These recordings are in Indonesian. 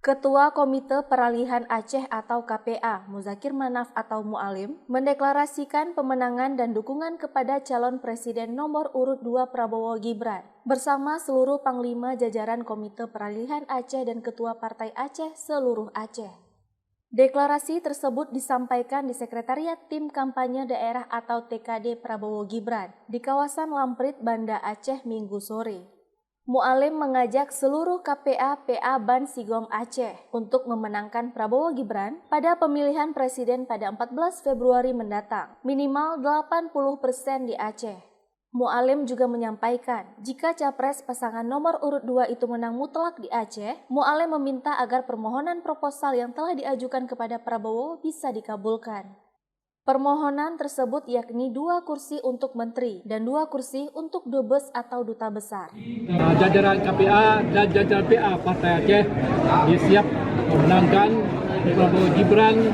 Ketua Komite Peralihan Aceh atau KPA, Muzakir Manaf atau Mualim, mendeklarasikan pemenangan dan dukungan kepada calon presiden nomor urut 2 Prabowo Gibran bersama seluruh Panglima jajaran Komite Peralihan Aceh dan Ketua Partai Aceh seluruh Aceh. Deklarasi tersebut disampaikan di Sekretariat Tim Kampanye Daerah atau TKD Prabowo Gibran di kawasan Lamprit, Banda Aceh Minggu sore. Mualim mengajak seluruh KPA-PA Ban Sigom Aceh untuk memenangkan Prabowo Gibran pada pemilihan presiden pada 14 Februari mendatang, minimal 80% di Aceh. Mualim juga menyampaikan, jika capres pasangan nomor urut 2 itu menang mutlak di Aceh, Mualim meminta agar permohonan proposal yang telah diajukan kepada Prabowo bisa dikabulkan. Permohonan tersebut yakni 2 kursi untuk menteri dan 2 kursi untuk dubes atau duta besar. Jajaran KPA dan jajaran PA Partai Aceh siap memenangkan Prabowo Gibran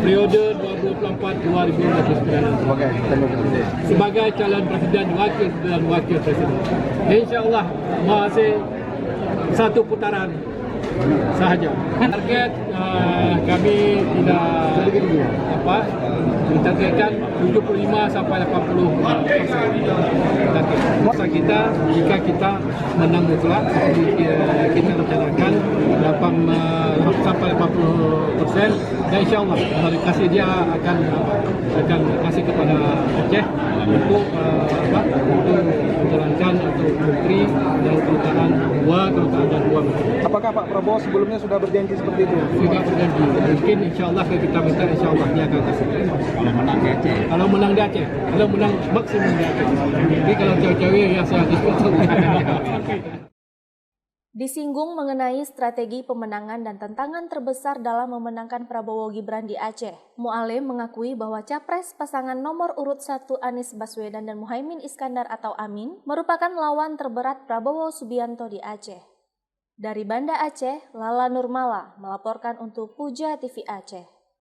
periode 2024-2029 sebagai calon presiden dan wakil presiden. InsyaAllah masih satu putaran sahaja. Target kami tidak mentargetkan 75 sampai 80%. Masa kita jika kita menang mutlak kita rencanakan 8 sampai 80% dan insyaallah kasih dia akan kasih kepada Aceh untuk menjalankan untuk menteri dan kedutaan dua menteri. Apakah Pak Prabowo sebelumnya sudah berjanji seperti itu? Sudah berjanji. Mungkin insyaallah kita minta insyaallah dia akan kasih. Kalau menang di Aceh, kalau menang maksimum di Aceh. Jadi kalau cewek-cewek ya saya Disinggung mengenai strategi pemenangan dan tantangan terbesar dalam memenangkan Prabowo Gibran di Aceh, Mualim mengakui bahwa capres pasangan nomor urut 1 Anies Baswedan dan Muhaimin Iskandar atau Amin merupakan lawan terberat Prabowo Subianto di Aceh. Dari Banda Aceh, Lala Nurmala melaporkan untuk Puja TV Aceh.